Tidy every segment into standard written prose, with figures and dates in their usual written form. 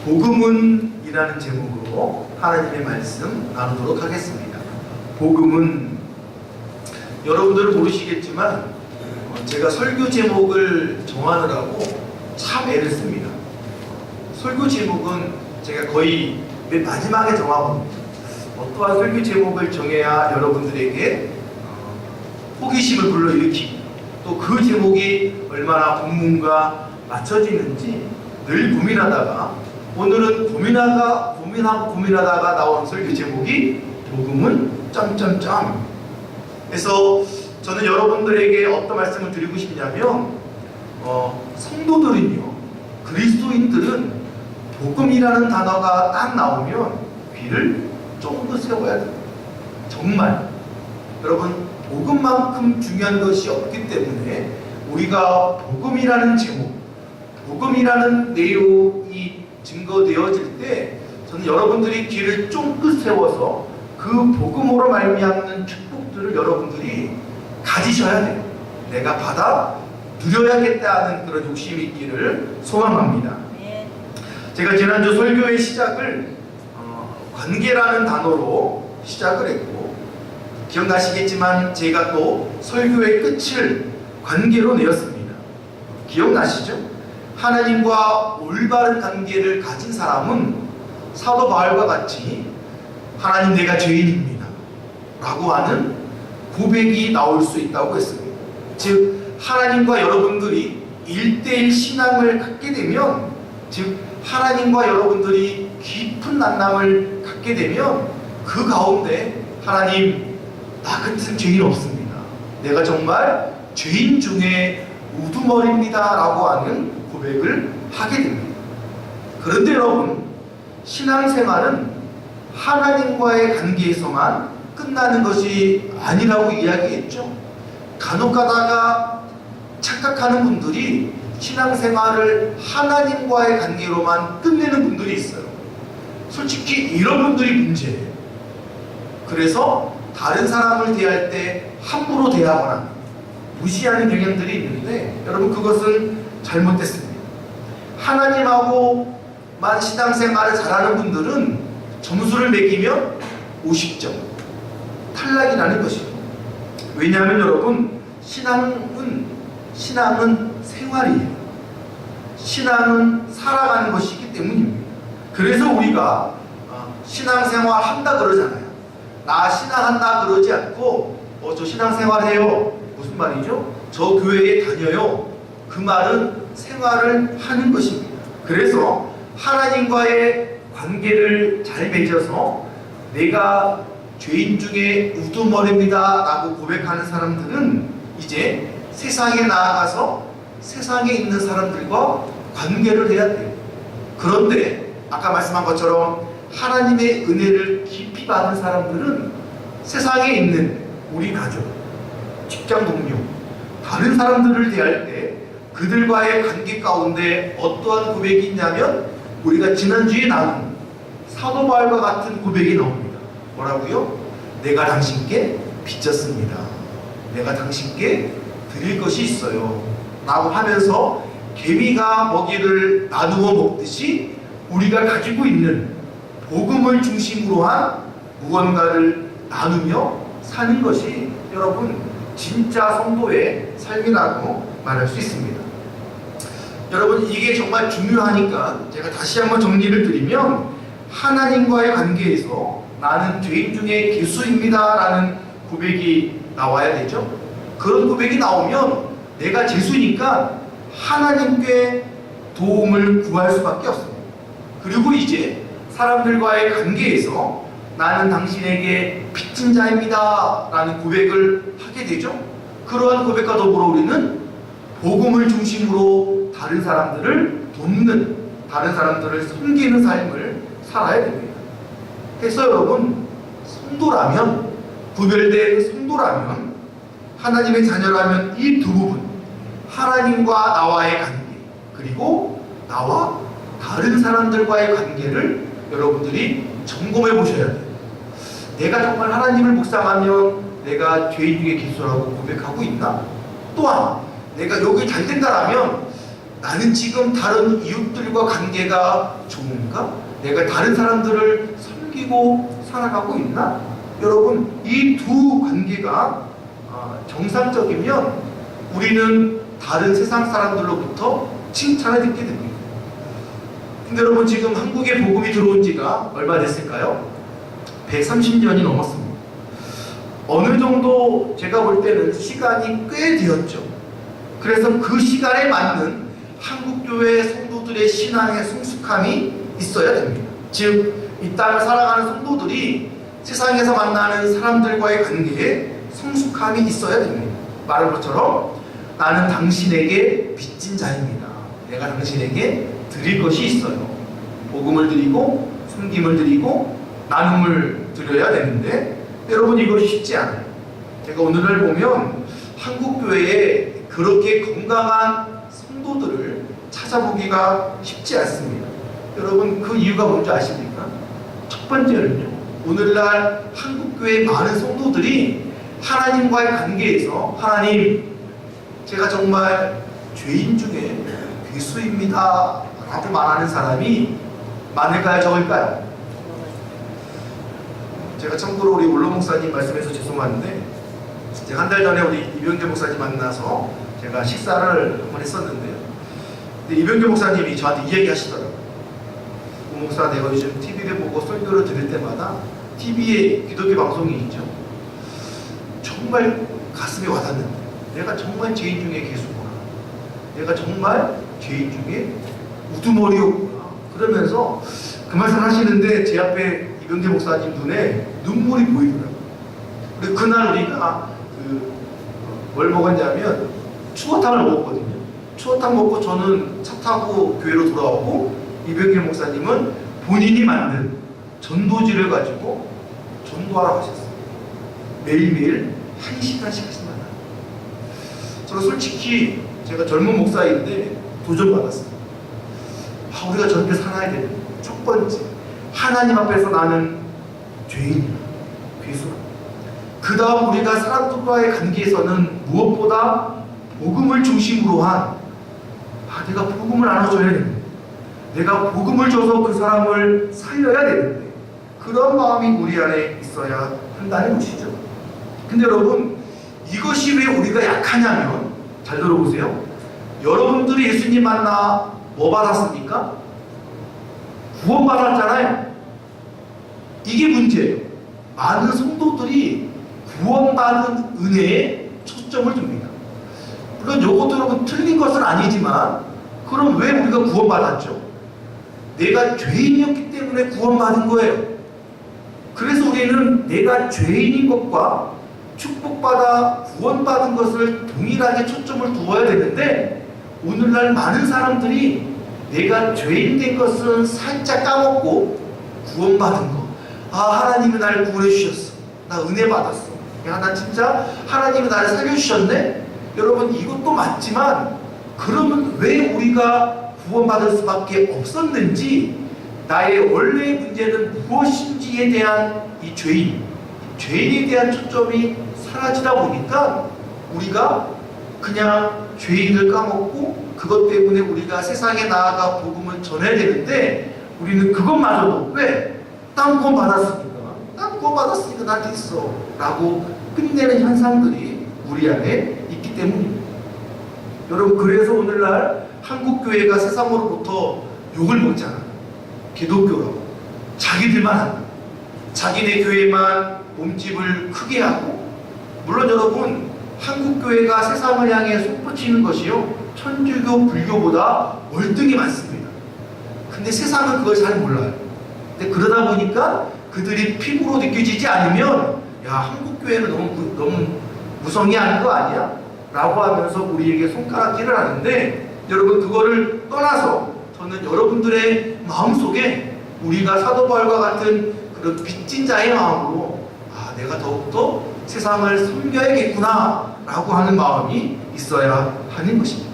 복음은이라는 제목으로 하나님의 말씀 나누도록 하겠습니다. 복음은 여러분들은 모르시겠지만 제가 설교 제목을 정하느라고 참 애를 씁니다. 설교 제목은 제가 거의 맨 마지막에 정하거든요. 어떠한 설교 제목을 정해야 여러분들에게 호기심을 불러일으키고 또 그 제목이 얼마나 본문과 맞춰지는지 늘 고민하다가 오늘은 고민하다가 나온 설교 제목이 복음은 점점점. 그래서 저는 여러분들에게 어떤 말씀을 드리고 싶냐면 성도들은요, 그리스도인들은 복음이라는 단어가 딱 나오면 귀를 조금 더 세워야 돼요. 정말 여러분, 복음만큼 중요한 것이 없기 때문에 우리가 복음이라는 제목, 복음이라는 내용이 증거되어질 때 저는 여러분들이 귀를 쫑긋 세워서 그 복음으로 말미암는 축복들을 여러분들이 가지셔야 돼요. 내가 받아 누려야겠다는 그런 욕심이 있기를 소망합니다. 제가 지난주 설교의 시작을 관계라는 단어로 시작을 했고, 기억나시겠지만 제가 또 설교의 끝을 관계로 내었습니다. 기억나시죠? 하나님과 올바른 관계를 가진 사람은 사도 바울과 같이 하나님, 내가 죄인입니다 라고 하는 고백이 나올 수 있다고 했습니다. 즉 하나님과 여러분들이 1대1 신앙을 갖게 되면, 즉 하나님과 여러분들이 깊은 만남을 갖게 되면 그 가운데 하나님, 나 같은 죄인 없습니다. 내가 정말 죄인 중에 우두머리입니다 라고 하는 고백을 하게 됩니다. 그런데 여러분, 신앙생활은 하나님과의 관계에서만 끝나는 것이 아니라고 이야기했죠. 간혹 가다가 착각하는 분들이 신앙생활을 하나님과의 관계로만 끝내는 분들이 있어요. 솔직히 이런 분들이 문제예요. 그래서 다른 사람을 대할 때 함부로 대하거나 무시하는 경향들이 있는데, 여러분 그것은 잘못됐습니다. 하나님하고만 신앙생활을 잘하는 분들은 점수를 매기면 50점 탈락이 나는 것이죠. 왜냐하면 여러분, 신앙은 생활이에요. 신앙은 살아가는 것이기 때문입니다. 그래서 우리가 신앙생활 한다 그러잖아요. 나 신앙한다 그러지 않고 저 신앙생활해요. 무슨 말이죠? 저 교회에 다녀요. 그 말은 생활을 하는 것입니다. 그래서 하나님과의 관계를 잘 맺어서 내가 죄인 중에 우두머리입니다 라고 고백하는 사람들은 이제 세상에 나아가서 세상에 있는 사람들과 관계를 해야 돼요. 그런데 아까 말씀한 것처럼 하나님의 은혜를 깊이 받은 사람들은 세상에 있는 우리 가족, 직장 동료, 다른 사람들을 대할 때 그들과의 관계 가운데 어떠한 고백이 있냐면, 우리가 지난주에 나눈 사도 바울과 같은 고백이 나옵니다. 뭐라고요? 내가 당신께 빚졌습니다. 내가 당신께 드릴 것이 있어요 라고 하면서 개미가 먹이를 나누어 먹듯이 우리가 가지고 있는 복음을 중심으로 한 무언가를 나누며 사는 것이 여러분 진짜 성도의 삶이라고 말할 수 있습니다. 여러분, 이게 정말 중요하니까 제가 다시 한번 정리를 드리면, 하나님과의 관계에서 나는 죄인 중에 괴수입니다 라는 고백이 나와야 되죠. 그런 고백이 나오면 내가 죄수니까 하나님께 도움을 구할 수밖에 없습니다. 그리고 이제 사람들과의 관계에서 나는 당신에게 빚진 자입니다 라는 고백을 하게 되죠. 그러한 고백과 더불어 우리는 복음을 중심으로 다른 사람들을 돕는, 다른 사람들을 섬기는 삶을 살아야 됩니다. 그래서 여러분, 성도라면, 구별된 성도라면, 하나님의 자녀라면 이 두 부분, 하나님과 나와의 관계, 그리고 나와 다른 사람들과의 관계를 여러분들이 점검해 보셔야 돼요. 내가 정말 하나님을 묵상하면 내가 죄인 중에 괴수라고 고백하고 있나? 또한 내가 여기 잘 된다라면 나는 지금 다른 이웃들과 관계가 좋은가? 내가 다른 사람들을 섬기고 살아가고 있나? 여러분, 이 두 관계가 정상적이면 우리는 다른 세상 사람들로부터 칭찬을 듣게 됩니다. 근데 여러분, 지금 한국에 복음이 들어온 지가 얼마 됐을까요? 130년이 넘었습니다. 어느 정도 제가 볼 때는 시간이 꽤 되었죠. 그래서 그 시간에 맞는 한국교회 성도들의 신앙의 성숙함이 있어야 됩니다. 즉, 이 땅을 살아가는 성도들이 세상에서 만나는 사람들과의 관계에 성숙함이 있어야 됩니다. 말한 것처럼 나는 당신에게 빚진 자입니다. 내가 당신에게 드릴 것이 있어요. 복음을 드리고 섬김을 드리고 나눔을 드려야 되는데 여러분, 이것이 쉽지 않아요. 제가 오늘날 보면 한국교회에 그렇게 건강한 성도들을 찾아보기가 쉽지 않습니다. 여러분, 그 이유가 뭔지 아십니까? 첫 번째는요, 오늘날 한국교회 많은 성도들이 하나님과의 관계에서 하나님, 제가 정말 죄인 중에 괴수입니다 라고 말하는 사람이 많을까요? 적을까요? 제가 참고로 우리 올로 목사님 말씀해서 죄송한데, 제가 한 달 전에 우리 이병재 목사님 만나서 제가 식사를 한번 했었는데요. 근데 이병재 목사님이 저한테 이 얘기 하시더라고요. 오 목사, 내가 요즘 TV를 보고 설교를 들을 때마다 TV에 기독교 방송이 있죠. 정말 가슴에 와닿는데, 내가 정말 죄인 중에 괴수구나. 내가 정말 죄인 중에 우두머리였구나. 그러면서 그 말씀 하시는데 제 앞에 이병재 목사님 눈에 눈물이 보이더라고요. 그리고 그날 우리가 뭘 먹었냐면 추어탕을 먹었거든요. 추어탕 먹고 저는 차 타고 교회로 돌아오고 이병재 목사님은 본인이 만든 전도지를 가지고 전도하러 가셨어요. 매일매일 1시간씩 하신다는. 저는 솔직히 제가 젊은 목사인데 도전받았어요. 우리가 저렇게 살아야 되는, 첫 번째, 하나님 앞에서 나는 죄인이야, 괴수야. 그 다음 우리가 사람들과의 관계에서는 무엇보다 복음을 중심으로 한, 내가 복음을 나눠줘야 되는데, 내가 복음을 줘서 그 사람을 살려야 되는데, 그런 마음이 우리 안에 있어야 한다는 것이죠. 근데 여러분, 이것이 왜 우리가 약하냐면, 잘 들어보세요. 여러분들이 예수님 만나 뭐 받았습니까? 구원받았잖아요. 이게 문제예요. 많은 성도들이 구원받은 은혜에 초점을 둡니다. 물론 이것도 여러분 틀린 것은 아니지만, 그럼 왜 우리가 구원받았죠? 내가 죄인이었기 때문에 구원받은 거예요. 그래서 우리는 내가 죄인인 것과 축복받아 구원받은 것을 동일하게 초점을 두어야 되는데, 오늘날 많은 사람들이 내가 죄인 된 것은 살짝 까먹고 구원받은 거, 하나님이 나를 구원해 주셨어, 나 은혜 받았어, 나 진짜 하나님이 나를 살려주셨네. 여러분, 이것도 맞지만 그러면 왜 우리가 구원받을 수밖에 없었는지, 나의 원래의 문제는 무엇인지에 대한 이 죄인에 대한 초점이 사라지다 보니까 우리가 그냥 죄인을 까먹고, 그것 때문에 우리가 세상에 나아가 복음을 전해야 되는데, 우리는 그것마저도 왜? 난 구원 받았으니까, 난 구원 받았으니까 나한테 있어 라고 끝내는 현상들이 우리 안에 있기 때문입니다. 여러분, 그래서 오늘날 한국교회가 세상으로부터 욕을 먹잖아요. 기독교라고 자기들만 한다. 자기네 교회만 몸집을 크게 하고, 물론 여러분, 한국교회가 세상을 향해 솟구치는 것이요, 천주교, 불교보다 월등히 많습니다. 근데 세상은 그걸 잘 몰라요. 근데 그러다 보니까 그들이 피부로 느껴지지 않으면, 야, 한국교회는 너무 무성의한 거 아니야? 라고 하면서 우리에게 손가락질을 하는데, 여러분, 그거를 떠나서 저는 여러분들의 마음속에 우리가 사도 바울과 같은 그런 빚진 자의 마음으로, 내가 더욱더 세상을 섬겨야겠구나 라고 하는 마음이 있어야 하는 것입니다.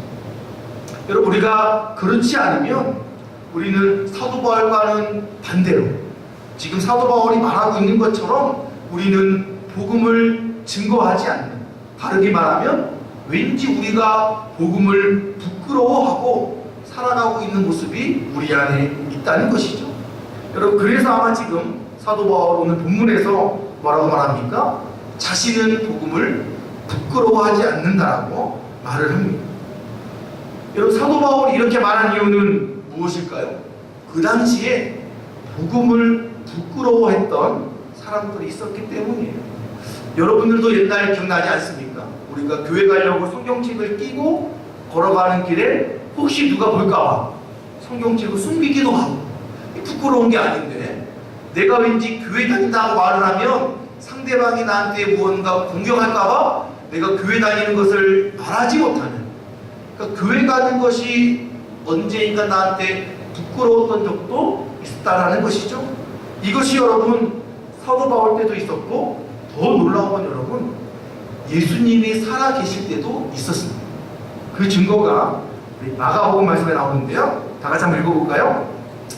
여러분, 우리가 그렇지 않으면 우리는 사도 바울과는 반대로, 지금 사도 바울이 말하고 있는 것처럼 우리는 복음을 증거하지 않는, 다르게 말하면 왠지 우리가 복음을 부끄러워하고 살아가고 있는 모습이 우리 안에 있다는 것이죠. 여러분, 그래서 아마 지금 사도 바울 오늘 본문에서 뭐라고 말합니까? 자신은 복음을 부끄러워하지 않는다라고 말을 합니다. 여러분, 사도 바울이 이렇게 말한 이유는 무엇일까요? 그 당시에 복음을 부끄러워했던 사람들이 있었기 때문이에요. 여러분들도 옛날 기억나지 않습니까? 우리가 교회 가려고 성경책을 끼고 걸어가는 길에 혹시 누가 볼까봐 성경책을 숨기기도 하고, 부끄러운 게 아닌데 내가 왠지 교회 다닌다고 말을 하면 상대방이 나한테 무언가 공격할까봐 내가 교회 다니는 것을 말하지 못하는, 그러니까 교회 가는 것이 언제인가 나한테 부끄러웠던 적도 있었다라는 것이죠. 이것이 여러분 사도 바울 때도 있었고, 더 놀라운 건 여러분 예수님이 살아 계실 때도 있었습니다. 그 증거가 마가복음 말씀에 나오는데요. 다 같이 한번 읽어볼까요?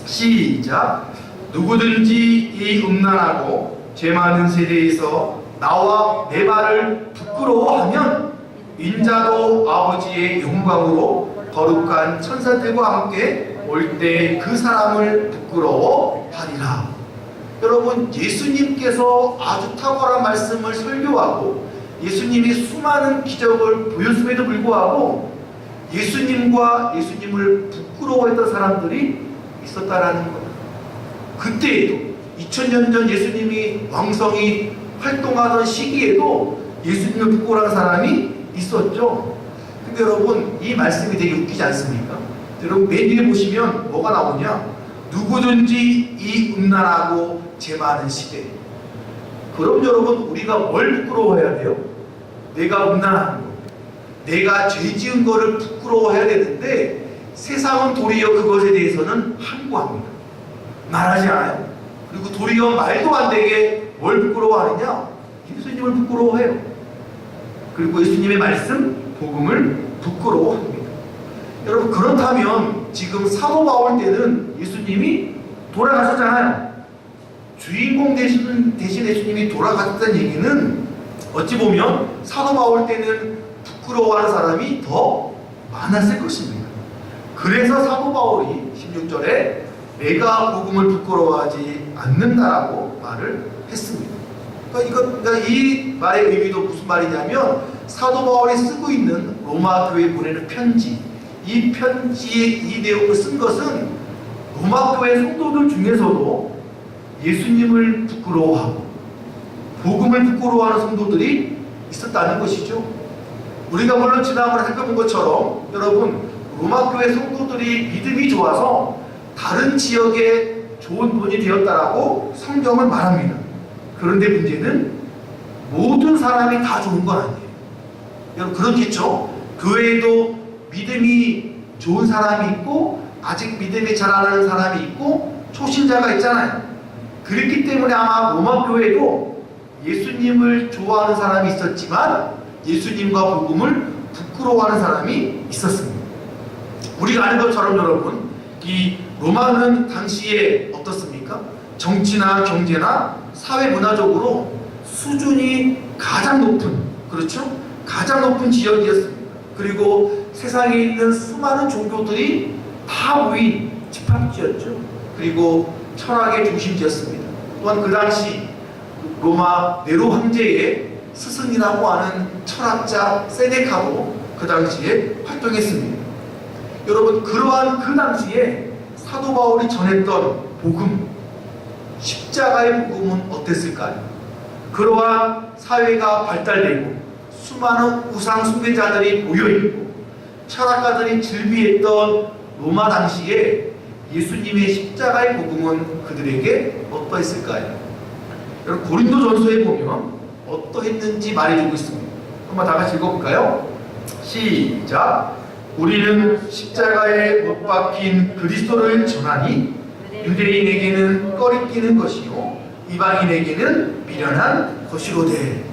시작. 누구든지 이 음란하고 죄 많은 세대에서 나와 내 말을 부끄러워하면 인자도 아버지의 영광으로 거룩한 천사들과 함께 올 때 그 사람을 부끄러워하리라. 여러분, 예수님께서 아주 탁월한 말씀을 설교하고 예수님이 수많은 기적을 보였음에도 불구하고 예수님과 예수님을 부끄러워했던 사람들이 있었다라는 거예요. 그때에도 2000년 전 예수님이 왕성히 활동하던 시기에도 예수님을 부끄러워하는 사람이 있었죠. 근데 여러분, 이 말씀이 되게 웃기지 않습니까? 여러분, 맨 위에 보시면 뭐가 나오냐? 누구든지 이 음란하고 죄 많은 시대. 그럼 여러분, 우리가 뭘 부끄러워해야 돼요? 내가 음란한 거, 내가 죄 지은 거를 부끄러워해야 되는데 세상은 도리어 그것에 대해서는 항구합니다. 말하지 않아요. 그리고 도리어 말도 안 되게 뭘 부끄러워하느냐? 예수님을 부끄러워해요. 그리고 예수님의 말씀, 복음을 부끄러워합니다. 여러분, 그렇다면 지금 사도 바울 때는 예수님이 돌아가셨잖아요. 주인공 대신 예수님이 돌아갔다는 얘기는 어찌 보면 사도 바울 때는 부끄러워하는 사람이 더 많았을 것입니다. 그래서 사도 바울이 16절에 내가 복음을 부끄러워하지 않는다라고 말을 했습니다. 그러니까 이 말의 의미도 무슨 말이냐면, 사도 바울이 쓰고 있는 로마 교회에 보내는 편지, 이 편지의 이 내용을 쓴 것은 로마 교회 성도들 중에서도 예수님을 부끄러워하고 복음을 부끄러워하는 성도들이 있었다는 것이죠. 우리가 물론 지난번에 살펴본 것처럼 여러분, 로마 교회 성도들이 믿음이 좋아서 다른 지역에 좋은 분이 되었다라고 성경은 말합니다. 그런데 문제는 모든 사람이 다 좋은 건 아니에요. 여러분, 그렇겠죠? 교회에도 믿음이 좋은 사람이 있고 아직 믿음이 잘 안 하는 사람이 있고 초신자가 있잖아요. 그렇기 때문에 아마 로마 교회도 예수님을 좋아하는 사람이 있었지만 예수님과 복음을 부끄러워하는 사람이 있었습니다. 우리가 아는 것처럼 여러분, 이 로마는 당시에 어떻습니까? 정치나 경제나 사회 문화적으로 수준이 가장 높은, 그렇죠? 가장 높은 지역이었습니다. 그리고 세상에 있는 수많은 종교들이 다 모인 집합지였죠. 그리고 철학의 중심지였습니다. 또한 그 당시 로마 네로 황제의 스승이라고 하는 철학자 세네카도 그 당시에 활동했습니다. 여러분, 그러한 그 당시에 사도 바울이 전했던 복음, 십자가의 복음은 어땠을까요? 그러한 사회가 발달되고 수많은 우상 숭배자들이 모여있고 철학가들이 즐비했던 로마 당시에 예수님의 십자가의 복음은 그들에게 어떠했을까요? 여러분, 고린도전서에 보면 어떠했는지 말해주고 있습니다. 한번 다 같이 읽어볼까요? 시작. 우리는 십자가에 못 박힌 그리스도를 전하니 유대인에게는 꺼리끼는 것이요 이방인에게는 미련한 것이로되.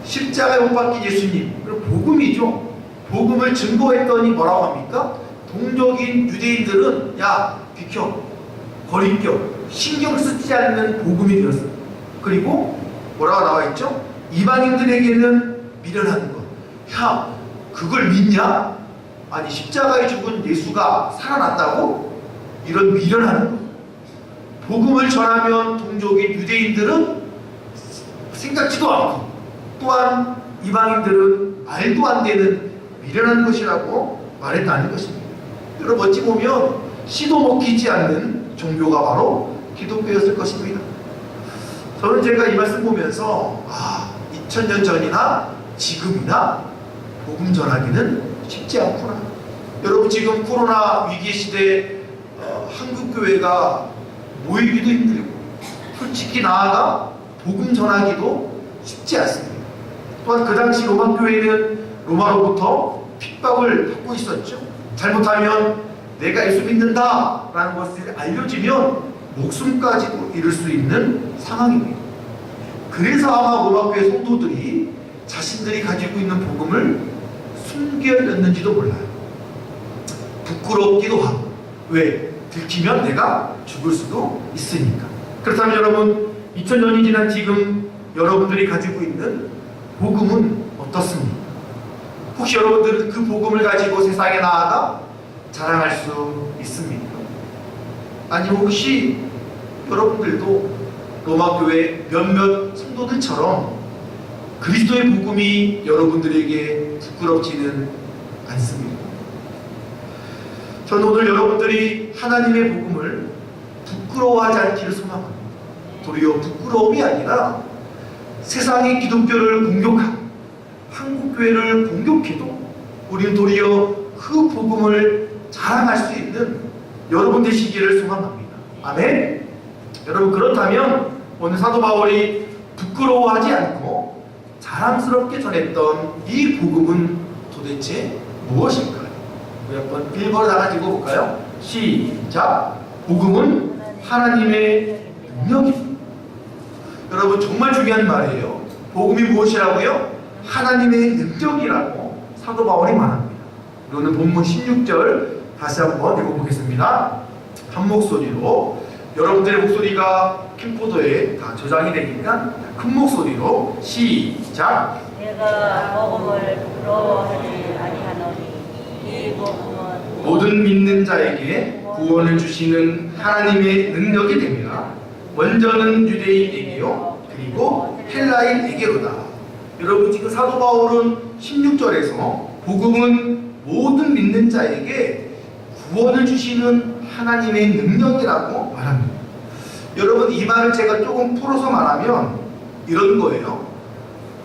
십자가에 못 박힌 예수님, 그리고 복음이죠. 복음을 증거했더니 뭐라고 합니까? 동족인 유대인들은 야 비켜, 거리껴, 신경 쓰지 않는 복음이 되었어요. 그리고 뭐라고 나와 있죠? 이방인들에게는 미련한 것. 야, 그걸 믿냐? 아니 십자가에 죽은 예수가 살아났다고? 이런 미련하는 거예요. 복음을 전하면 동족인 유대인들은 생각지도 않고 또한 이방인들은 말도 안 되는 미련한 것이라고 말했다는 것입니다. 여러분 어찌 보면 씨도 먹히지 않는 종교가 바로 기독교였을 것입니다. 저는 제가 이 말씀 보면서 2000년 전이나 지금이나 복음 전하기는 쉽지 않구나. 여러분 지금 코로나 위기 시대에 한국교회가 모이기도 힘들고 솔직히 나아가 복음 전하기도 쉽지 않습니다. 또한 그 당시 로마 교회는 로마로부터 핍박을 받고 있었죠. 잘못하면 내가 예수 믿는다 라는 것을 알려지면 목숨까지도 잃을 수 있는 상황입니다. 그래서 아마 로마 교회 성도들이 자신들이 가지고 있는 복음을 숨겨렸는지도 몰라요. 부끄럽기도 하고. 왜? 들키면 내가 죽을 수도 있으니까. 그렇다면 여러분 2000년이 지난 지금 여러분들이 가지고 있는 복음은 어떻습니까? 혹시 여러분들은 그 복음을 가지고 세상에 나아가 자랑할 수 있습니까? 아니 혹시 여러분들도 로마교회 몇몇 성도들처럼 그리스도의 복음이 여러분들에게 부끄럽지는 않습니다. 저는 오늘 여러분들이 하나님의 복음을 부끄러워하지 않기를 소망합니다. 도리어 부끄러움이 아니라 세상의 기독교를 공격하고 한국교회를 공격해도 우리는 도리어 그 복음을 자랑할 수 있는 여러분 되시기를 소망합니다. 아멘. 여러분 그렇다면 오늘 사도 바울이 부끄러워하지 않고 자랑스럽게 전했던 이 복음은 도대체 무엇일까요? 우리 한번 빌보를 다 가지고 볼까요? 시작. 복음은 하나님의 능력입니다. 여러분 정말 중요한 말이에요. 복음이 무엇이라고요? 하나님의 능력이라고 사도 바울이 말합니다. 오늘 본문 16절 다시 한번 읽어보겠습니다. 한 목소리로. 여러분들의 목소리가 캠코더에 다 저장이 되니까 큰 목소리로 시작. 내가 복음을 부끄러워하지 아니하노니 이 복음은 모든 믿는 자에게 구원을 주시는 하나님의 능력이 됩니다. 먼저는 유대인에게요 그리고 헬라인에게로다. 여러분 지금 사도 바울은 16절에서 복음은 모든 믿는 자에게 구원을 주시는 하나님의 능력이라고 말합니다. 여러분 이 말을 제가 조금 풀어서 말하면 이런 거예요.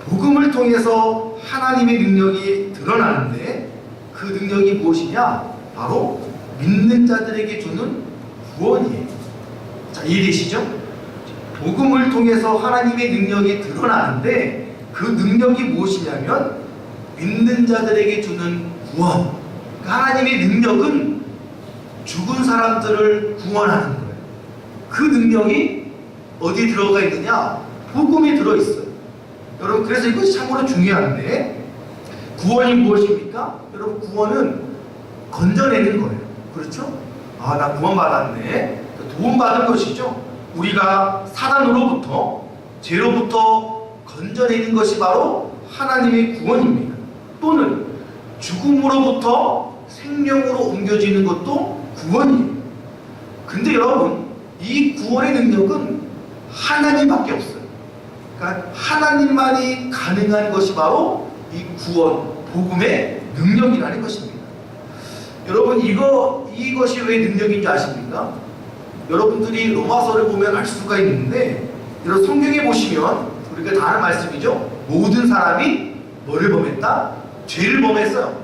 복음을 통해서 하나님의 능력이 드러나는데 그 능력이 무엇이냐? 바로 믿는 자들에게 주는 구원이에요. 자, 이해되시죠? 복음을 통해서 하나님의 능력이 드러나는데 그 능력이 무엇이냐면 믿는 자들에게 주는 구원. 그러니까 하나님의 능력은 죽은 사람들을 구원하는 거예요. 그 능력이 어디에 들어가 있느냐? 복음에 들어있어요. 여러분 그래서 이것이 참으로 중요한데 구원이 무엇입니까? 여러분 구원은 건져내는 거예요. 그렇죠? 나 구원받았네. 도움받은 것이죠. 우리가 사단으로부터 죄로부터 건져내는 것이 바로 하나님의 구원입니다. 또는 죽음으로부터 생명으로 옮겨지는 것도 구원이에요. 근데 여러분 이 구원의 능력은 하나님밖에 없어요. 그러니까 하나님만이 가능한 것이 바로 이 구원, 복음의 능력이라는 것입니다. 여러분 이것이 왜 능력인 줄 아십니까? 여러분들이 로마서를 보면 알 수가 있는데 이런 성경에 보시면 우리가 다 아는 말씀이죠. 모든 사람이 뭐를 범했다? 죄를 범했어요.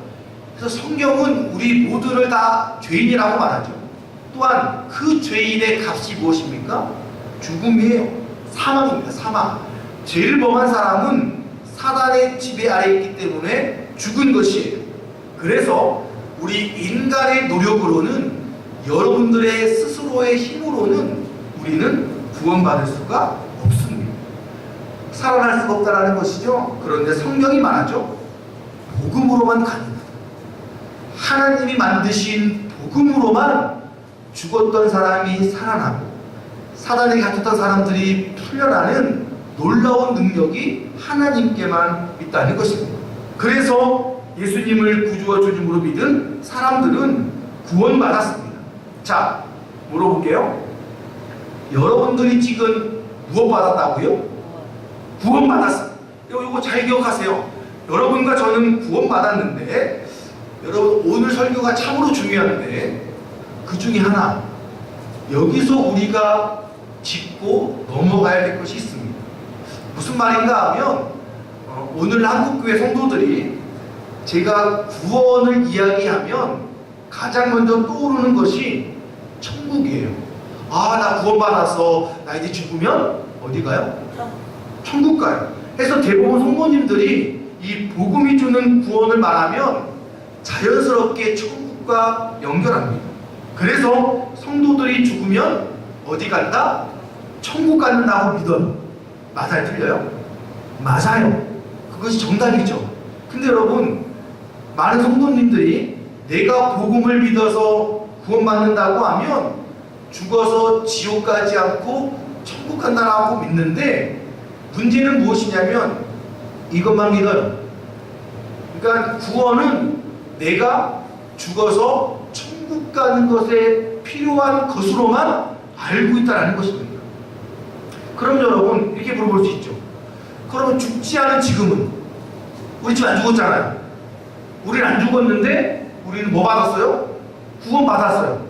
그래서 성경은 우리 모두를 다 죄인이라고 말하죠. 또한 그 죄인의 값이 무엇입니까? 죽음이에요. 사망입니다. 사망. 죄를 범한 사람은 사단의 지배 아래에 있기 때문에 죽은 것이에요. 그래서 우리 인간의 노력으로는 여러분들의 스스로의 힘으로는 우리는 구원받을 수가 없습니다. 살아날 수가 없다는 것이죠. 그런데 성경이 말하죠. 복음으로만 가능하다. 하나님이 만드신 복음으로만 죽었던 사람이 살아나고 사단에 갇혔던 사람들이 풀려나는 놀라운 능력이 하나님께만 있다는 것입니다. 그래서 예수님을 구주와 주님으로 믿은 사람들은 구원받았습니다. 자, 물어볼게요. 여러분들이 지금 무엇 받았다고요? 구원받았습니다. 이거 잘 기억하세요. 여러분과 저는 구원받았는데, 여러분 오늘 설교가 참으로 중요한데, 그 중에 하나, 여기서 우리가 짚고 넘어가야 될 것이 있습니다. 무슨 말인가 하면, 오늘 한국교회 성도들이 제가 구원을 이야기하면 가장 먼저 떠오르는 것이 천국이에요. 아, 나 구원받아서 나 이제 죽으면 어디 가요? 천국 가요. 그래서 대부분 성도님들이 이 복음이 주는 구원을 말하면 자연스럽게 천국과 연결합니다. 그래서 성도들이 죽으면 어디 간다? 천국 간다고 믿어요. 맞아요? 틀려요? 맞아요. 그것이 정답이죠. 근데 여러분, 많은 성도님들이 내가 복음을 믿어서 구원받는다고 하면 죽어서 지옥 가지 않고 천국 간다라고 믿는데, 문제는 무엇이냐면 이것만 믿어요. 그러니까 구원은 내가 죽어서 천국 가는 것에 필요한 것으로만 알고 있다는 것입니다. 그럼 여러분 이렇게 물어볼 수 있죠. 그러면 죽지 않은 지금은, 우리 지금 안 죽었잖아요. 우리는 안 죽었는데 우리는 뭐 받았어요? 구원 받았어요.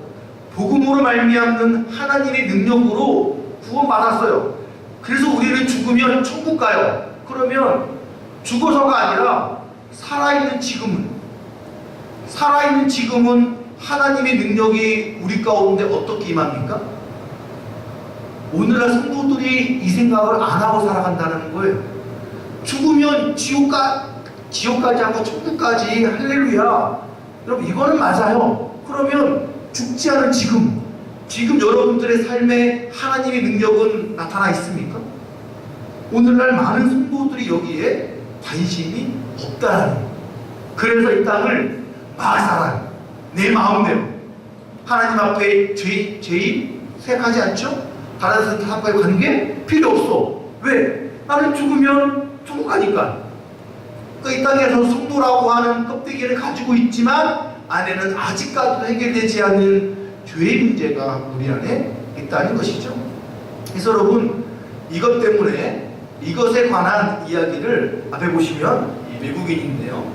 복음으로 말미암는 하나님의 능력으로 구원 받았어요. 그래서 우리는 죽으면 천국 가요. 그러면 죽어서가 아니라 살아있는 지금은 하나님의 능력이 우리 가운데 어떻게 임합니까? 오늘날 성도들이 이 생각을 안 하고 살아간다는 거예요. 죽으면 지옥 가지 않고 천국까지, 할렐루야. 여러분 이거는 맞아요. 그러면 죽지 않은 지금 여러분들의 삶에 하나님의 능력은 나타나 있습니까? 오늘날 많은 성도들이 여기에 관심이 없다라는 거예요. 그래서 이 땅을 막 살아요. 내 마음대로. 하나님 앞에 죄인 생각하지 않죠? 다른 사람과의 관계 필요 없어. 왜? 나는 죽으면 천국 가니까. 그러니까 이 땅에서 성도라고 하는 껍데기를 가지고 있지만 안에는 아직까지도 해결되지 않는 죄의 문제가 우리 안에 있다는 것이죠. 그래서 여러분, 이것 때문에 이것에 관한 이야기를 앞에 보시면 이 외국인인데요,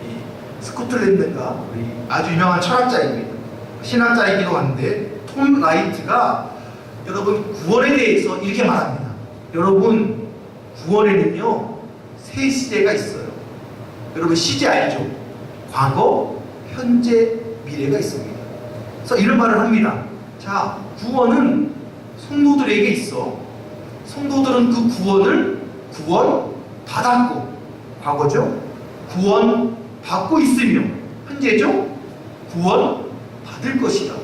이 스코틀랜드가 우리 아주 유명한 철학자입니다. 신학자이기도 한데 톰 라이트가 여러분 구원에 대해서 이렇게 말합니다. 여러분, 구원에는요 세 시대가 있어요. 여러분 시제 알죠? 과거, 현재, 미래가 있습니다. 그래서 이런 말을 합니다. 자, 구원은 성도들에게 있어. 성도들은 그 구원 받았고, 과거죠. 구원 받고 있으며, 현재죠. 구원 받을 것이다.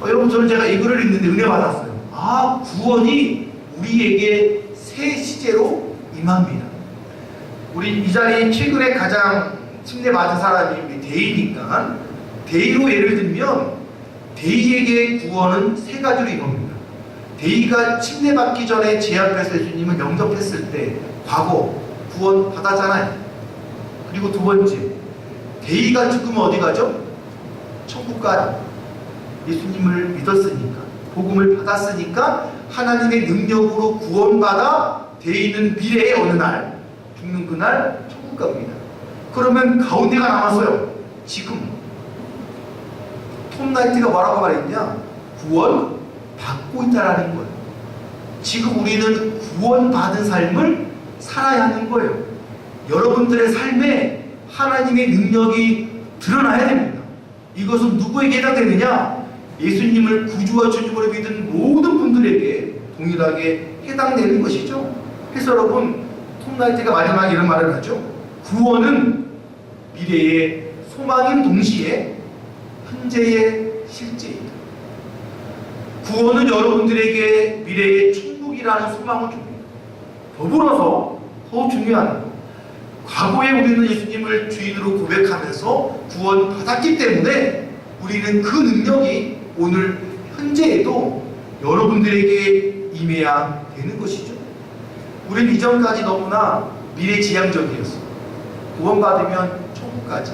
여러분, 저는 제가 이 글을 읽는데 은혜 받았어요. 아, 구원이 우리에게 새 시제로 임합니다. 우리 이 자리에 최근에 가장 침례받은 사람이 우리 데이니까, 데이로 예를 들면 데이에게 구원은 세 가지로 임합니다. 데이가 침례받기 전에 제 앞에서 예수님을 영접했을 때 과거 구원 받았잖아요. 그리고 두 번째, 데이가 죽으면 어디 가죠? 천국 가요. 예수님을 믿었으니까, 복음을 받았으니까 하나님의 능력으로 구원받아 데이는 미래의 어느 날, 죽는 그날 천국 갑니다. 그러면 가운데가 남았어요. 지금. 톰 라이트가 뭐라고 말했냐? 구원 받고 있다라는 거예요. 지금 우리는 구원받은 삶을 살아야 하는 거예요. 여러분들의 삶에 하나님의 능력이 드러나야 됩니다. 이것은 누구에게 해당되느냐? 예수님을 구주와 주님으로 믿은 모든 분들에게 동일하게 해당되는 것이죠. 그래서 여러분, 톰 라이트가 마지막에 이런 말을 하죠. 구원은 미래의 소망인 동시에 현재의 실제이다. 구원은 여러분들에게 미래의 천국이라는 소망을 줍니다. 더불어서 더 중요한 것, 과거에 우리는 예수님을 주인으로 고백하면서 구원받았기 때문에 우리는 그 능력이 오늘 현재에도 여러분들에게 임해야 되는 것이죠. 우리는 이전까지 너무나 미래지향적이었어요. 구원받으면 천국까지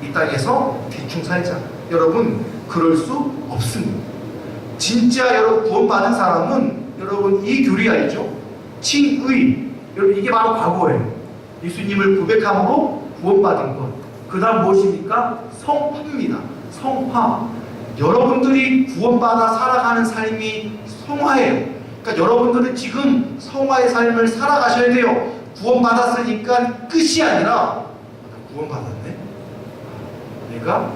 이 땅에서 대충 살자. 여러분 그럴 수 없습니다. 진짜 여러분 구원받은 사람은 여러분 이 교리 알죠? 칭의. 여러분 이게 바로 과거예요. 예수님을 고백함으로 구원받은 것. 그 다음 무엇입니까? 성화입니다. 성화. 여러분들이 구원받아 살아가는 삶이 성화예요. 그러니까 여러분들은 지금 성화의 삶을 살아가셔야 돼요. 구원받았으니까 끝이 아니라 구원받았네. 내가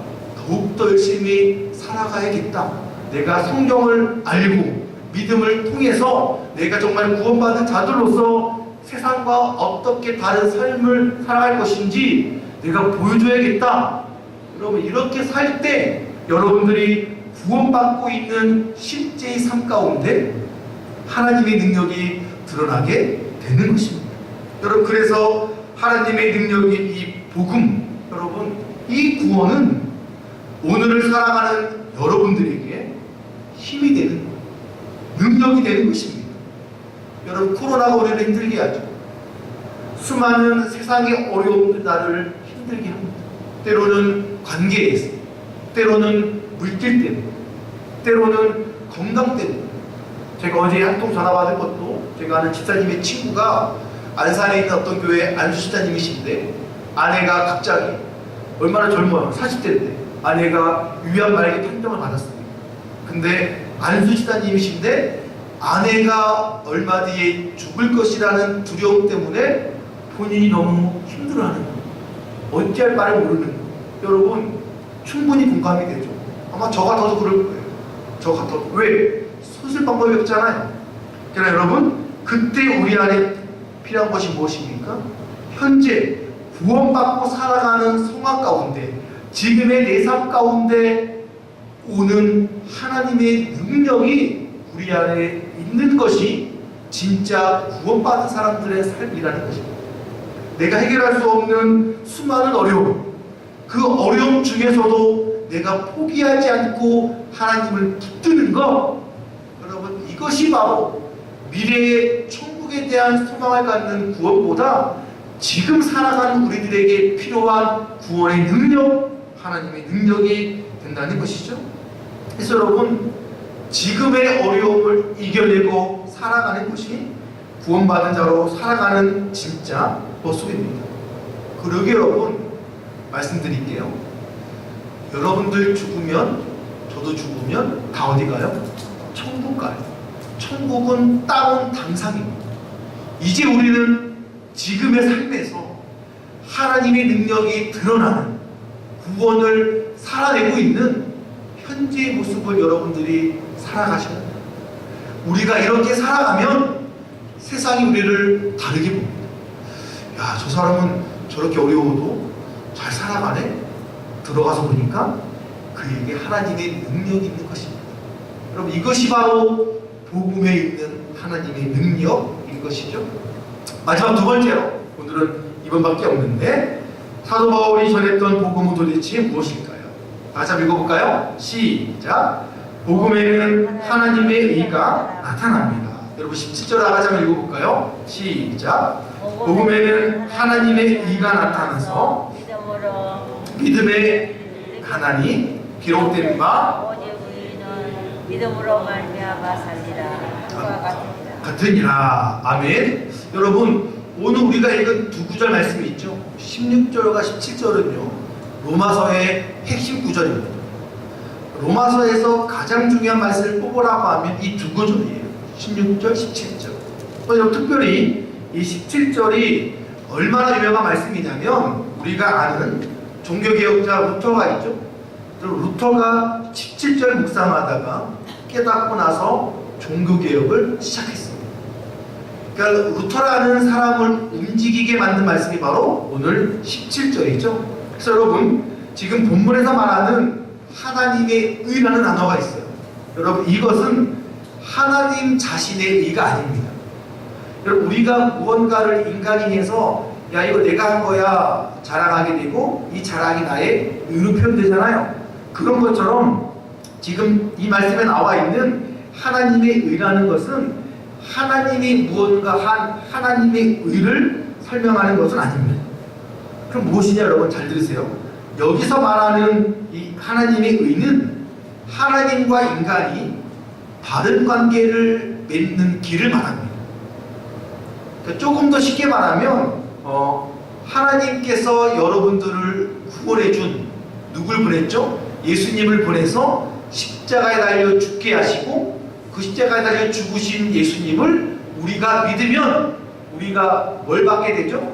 더욱더 열심히 살아가야겠다. 내가 성경을 알고 믿음을 통해서 내가 정말 구원받은 자들로서 세상과 어떻게 다른 삶을 살아갈 것인지 내가 보여줘야겠다. 여러분 이렇게 살 때 여러분들이 구원받고 있는 실제의 삶 가운데 하나님의 능력이 드러나게 되는 것입니다. 여러분 그래서 하나님의 능력이 이 복음, 여러분 이 구원은 오늘을 살아가는 여러분들에게 힘이 되는 능력이 되는 것입니다. 여러분 코로나가 우리를 힘들게 하죠. 수많은 세상의 어려움들 나를 힘들게 합니다. 때로는 관계에서, 때로는 물질 때문에, 때로는 건강 때문에. 제가 어제 한 통 전화 받은 것도 제가 아는 집사님의 친구가 안산에 있는 어떤 교회 안수 집사님이신데 아내가 갑자기 얼마나 젊어요. 40대인데 아내가 유양말기 판정을 받았습니다. 근데 안수 집사님이신데 아내가 얼마 뒤에 죽을 것이라는 두려움 때문에 본인이 너무 힘들어하는 거예요. 어찌할 바를 모르는 거예요. 여러분 충분히 공감이 되죠. 아마 저 같아도 그럴 거예요. 저 같아도. 왜? 수술 방법이 없잖아요. 그러나 여러분 그때 우리 안에 필요한 것이 무엇입니까? 현재 구원받고 살아가는 성화 가운데 지금의 내 삶 가운데 오는 하나님의 능력이 우리 안에 있는 것이 진짜 구원받은 사람들의 삶이라는 것입니다. 내가 해결할 수 없는 수많은 어려움, 그 어려움 중에서도 내가 포기하지 않고 하나님을 붙드는 것, 여러분 이것이 바로 미래의 천국에 대한 소망을 갖는 구원보다 지금 살아가는 우리들에게 필요한 구원의 능력, 하나님의 능력이 된다는 것이죠. 그래서 여러분 지금의 어려움을 이겨내고 살아가는 것이 구원받은 자로 살아가는 진짜 모습입니다. 그러게 여러분 말씀드릴게요. 여러분들 죽으면 저도 죽으면 다 어디 가요? 천국 가요. 천국은 땅은 당상입니다. 이제 우리는 지금의 삶에서 하나님의 능력이 드러나는 구원을 살아내고 있는 현재의 모습을 여러분들이 살아가셔야 돼요. 우리가 이렇게 살아가면 세상이 우리를 다르게 봅니다. 야, 저 사람은 저렇게 어려워도 잘 살아가네? 들어가서 보니까 그에게 하나님의 능력이 있는 것입니다. 여러분 이것이 바로 복음에 있는 하나님의 능력인 것이죠. 마지막 두 번째로 오늘은 이번밖에 없는데 사도 바울이 전했던 복음은 도대체 무엇일까요? 다시 한번 읽어볼까요? 시작! 복음에는 하나님의 의가 나타납니다. 여러분 17절 다시 한번 읽어볼까요? 시작! 복음에는 하나님의 의가 나타나서 믿음의 가난이 기록된 바 오직 우리는 믿음으로 말미암아 살리라 같으니라. 아멘. 여러분 오늘 우리가 읽은 두 구절 말씀이 있죠. 16절과 17절은요 로마서의 핵심 구절입니다. 로마서에서 가장 중요한 말씀을 뽑으라고 하면 이 두 구절이에요. 16절, 17절. 여러분 특별히 이 17절이 얼마나 유명한 말씀이냐면 우리가 아는 종교개혁자 루터가 있죠. 루터가 17절 묵상하다가 깨닫고 나서 종교개혁을 시작했습니다. 그러니까 루터라는 사람을 움직이게 만든 말씀이 바로 오늘 17절이죠. 그래서 여러분 지금 본문에서 말하는 하나님의 의라는 단어가 있어요. 여러분 이것은 하나님 자신의 의가 아닙니다. 여러분 우리가 무언가를 인간이 해서 야 이거 내가 한 거야 자랑하게 되고 이 자랑이 나의 의로 표현되잖아요. 그런 것처럼 지금 이 말씀에 나와 있는 하나님의 의라는 것은 하나님이 무언가 한 하나님의 의를 설명하는 것은 아닙니다. 그럼 무엇이냐 여러분 잘 들으세요. 여기서 말하는 이 하나님의 의는 하나님과 인간이 바른 관계를 맺는 길을 말합니다. 그러니까 조금 더 쉽게 말하면 하나님께서 여러분들을 구원해 준 누굴 보냈죠? 예수님을 보내서 십자가에 달려 죽게 하시고 그 십자가에 달려 죽으신 예수님을 우리가 믿으면 우리가 뭘 받게 되죠?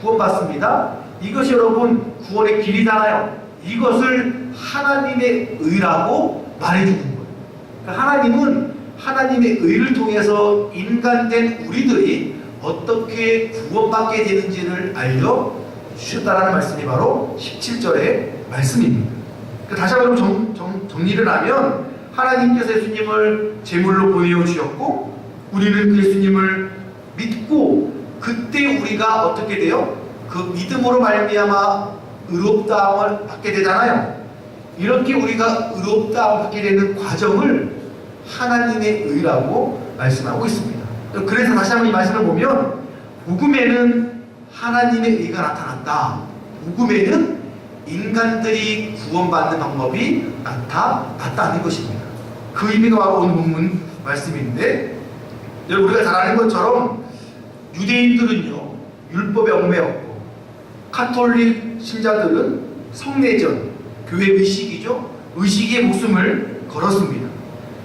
구원받습니다. 이것이 여러분 구원의 길이잖아요. 이것을 하나님의 의라고 말해주는 거예요. 그러니까 하나님은 하나님의 의를 통해서 인간된 우리들이 어떻게 구원받게 되는지를 알려주셨다는 말씀이 바로 17절의 말씀입니다. 그러니까 다시 한번 정리를 하면 하나님께서 예수님을 제물로 보내어 주셨고 우리는 그 예수님을 믿고 그때 우리가 어떻게 돼요? 그 믿음으로 말미암아 의롭다함을 받게 되잖아요. 이렇게 우리가 의롭다함을 받게 되는 과정을 하나님의 의라고 말씀하고 있습니다. 그래서 다시 한번 이 말씀을 보면 복음에는 하나님의 의가 나타났다. 복음에는 인간들이 구원받는 방법이 나타났다는 것입니다. 그 의미가 바로 오늘 본문 말씀인데 여러분 우리가 잘 아는 것처럼 유대인들은요 율법에 얽매였고 카톨릭 신자들은 성례전, 교회 의식이죠. 의식에 목숨을 걸었습니다.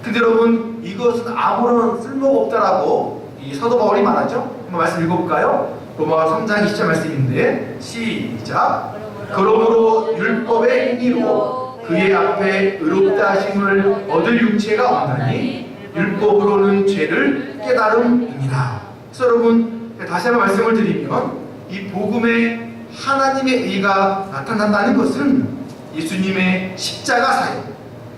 근데 여러분 이것은 아무런 쓸모가 없다라고 이 사도 바울이 말하죠. 한번 말씀 읽어볼까요? 로마서 3장 20절 말씀인데 시작. 그러므로 율법의 행위로 그의 앞에 의롭다 하심을 얻을 육체가 없나니 율법으로는 죄를 깨달음이니라. 그래서 여러분 다시 한번 말씀을 드리면 이 복음에 하나님의 의가 나타난다는 것은 예수님의 십자가 사역,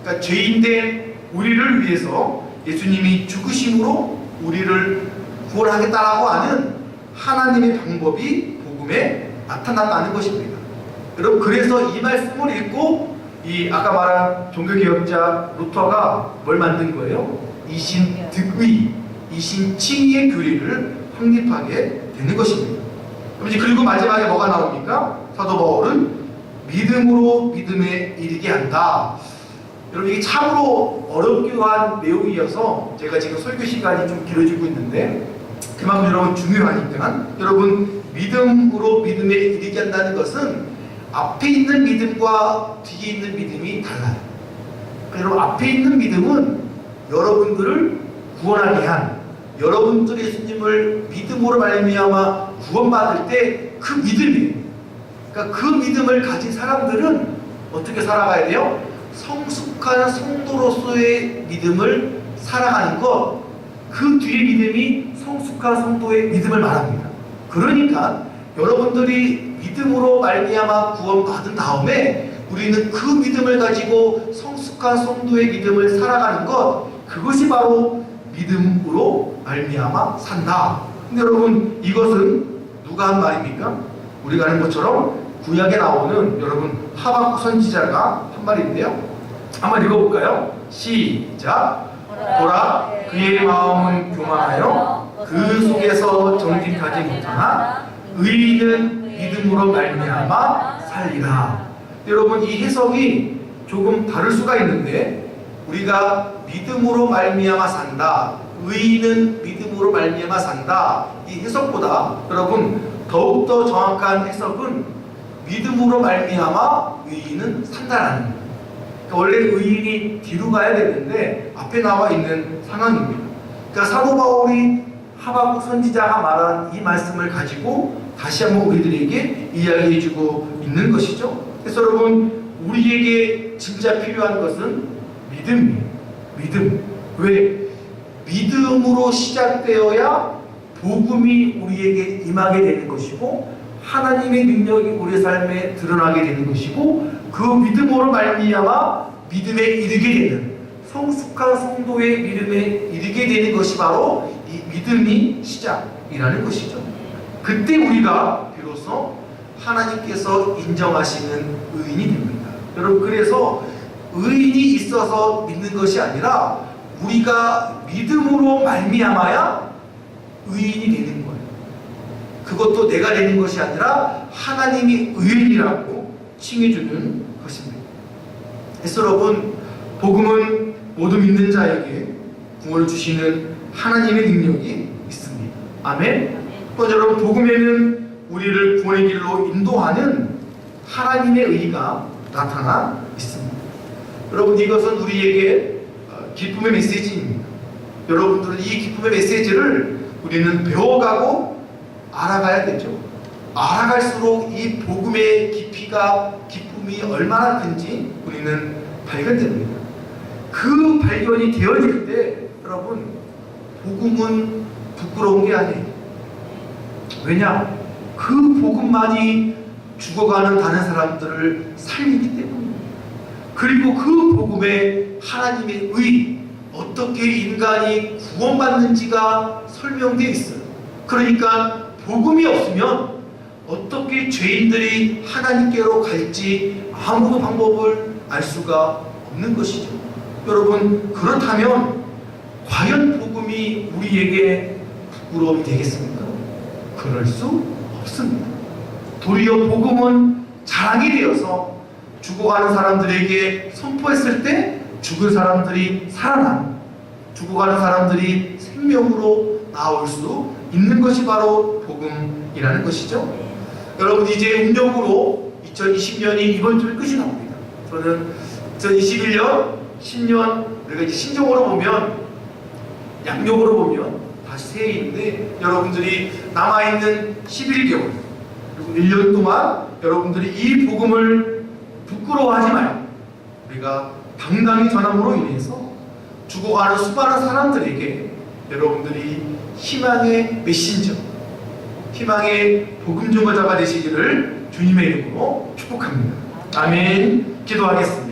그러니까 죄인된 우리를 위해서 예수님이 죽으심으로 우리를 구원하겠다라고 하는 하나님의 방법이 복음에 나타난다는 것입니다. 여러분 그래서 이 말씀을 읽고 이 아까 말한 종교개혁자 루터가 뭘 만든 거예요? 이신득의, 이신칭의의 교리를 확립하게 되는 것입니다. 그리고 마지막에 뭐가 나옵니까? 사도 바울은 믿음으로 믿음에 이르게 한다. 여러분 이게 참으로 어렵기도 한 내용이어서 제가 지금 설교 시간이 좀 길어지고 있는데 그만큼 여러분 중요하니까 여러분 믿음으로 믿음에 이르게 한다는 것은 앞에 있는 믿음과 뒤에 있는 믿음이 달라요. 여러분 앞에 있는 믿음은 여러분들을 구원하게 한 여러분들이 예수님을 믿음으로 말미암아 구원받을 때 그 믿음이에요. 그러니까 그 믿음을 가진 사람들은 어떻게 살아가야 돼요? 성숙한 성도로서의 믿음을 살아가는 것, 그 뒤에 믿음이 성숙한 성도의 믿음을 말합니다. 그러니까 여러분들이 믿음으로 말미암아 구원받은 다음에 우리는 그 믿음을 가지고 성숙한 성도의 믿음을 살아가는 것, 그것이 바로 믿음으로 말미암아 산다. 근데 여러분 이것은 누가 한 말입니까? 우리가 아는 것처럼 구약에 나오는 여러분 하박국 선지자가 한 말인데요. 한번 읽어볼까요? 시작. 보라 그의 마음은 교만하여 그 속에서 정직하지 못하나 의인은 믿음으로 말미암아 살리라. 여러분 이 해석이 조금 다를 수가 있는데 우리가 믿음으로 말미암아 산다, 의인은 믿음으로 말미암아 산다, 이 해석보다 여러분 더욱더 정확한 해석은 믿음으로 말미암아 의인은 산다라는 거예요. 그러니까 원래 의인이 뒤로 가야 되는데 앞에 나와 있는 상황입니다. 그러니까 사도 바울이 하박국 선지자가 말한 이 말씀을 가지고 다시 한번 우리들에게 이야기해주고 있는 것이죠. 그래서 여러분 우리에게 진짜 필요한 것은 믿음이에요. 믿음. 왜? 믿음으로 시작되어야 복음이 우리에게 임하게 되는 것이고 하나님의 능력이 우리 삶에 드러나게 되는 것이고 그 믿음으로 말미암아 믿음에 이르게 되는 성숙한 성도의 믿음에 이르게 되는 것이 바로 이 믿음이 시작이라는 것이죠. 그때 우리가 비로소 하나님께서 인정하시는 의인이 됩니다. 여러분 그래서 의인이 있어서 믿는 것이 아니라 우리가 믿음으로 말미암아야 의인이 되는 거예요. 그것도 내가 내는 것이 아니라 하나님이 의인이라고 칭해주는 것입니다. 그래서 여러분, 복음은 모두 믿는 자에게 구원을 주시는 하나님의 능력이 있습니다. 아멘. 또 여러분, 복음에는 우리를 구원의 길로 인도하는 하나님의 의가 나타나 있습니다. 여러분, 이것은 우리에게 기쁨의 메시지입니다. 여러분들은 이 기쁨의 메시지를 우리는 배워가고 알아가야 되죠. 알아갈수록 이 복음의 깊이가, 기쁨이 얼마나 큰지 우리는 발견됩니다. 그 발견이 되어질 때 여러분, 복음은 부끄러운 게 아니에요. 왜냐? 그 복음만이 죽어가는 다른 사람들을 살리기 때문입니다. 그리고 그 복음에 하나님의 의, 어떻게 인간이 구원받는지가 설명되어 있어요. 그러니까 복음이 없으면 어떻게 죄인들이 하나님께로 갈지 아무도 방법을 알 수가 없는 것이죠. 여러분, 그렇다면 과연 복음이 우리에게 부끄러움이 되겠습니까? 그럴 수 없습니다. 도리어 복음은 자랑이 되어서 죽어가는 사람들에게 선포했을 때 죽은 사람들이 살아나는, 죽어가는 사람들이 생명으로 나올 수 있는 것이 바로 복음이라는 것이죠. 여러분, 이제 음력으로 2020년이 이번 주에 끝이 납니다. 저는 2021년, 신년, 우리가 이제 신정으로 보면, 양력으로 보면 다시 새해인데, 여러분들이 남아있는 11개월, 그리고 1년 동안 여러분들이 이 복음을 부끄러워하지 말고 우리가 당당히 전함으로 인해서 죽어가는 수많은 사람들에게 여러분들이 희망의 메신저, 희망의 복음 전가자가 되시기를 주님의 이름으로 축복합니다. 아멘. 기도하겠습니다.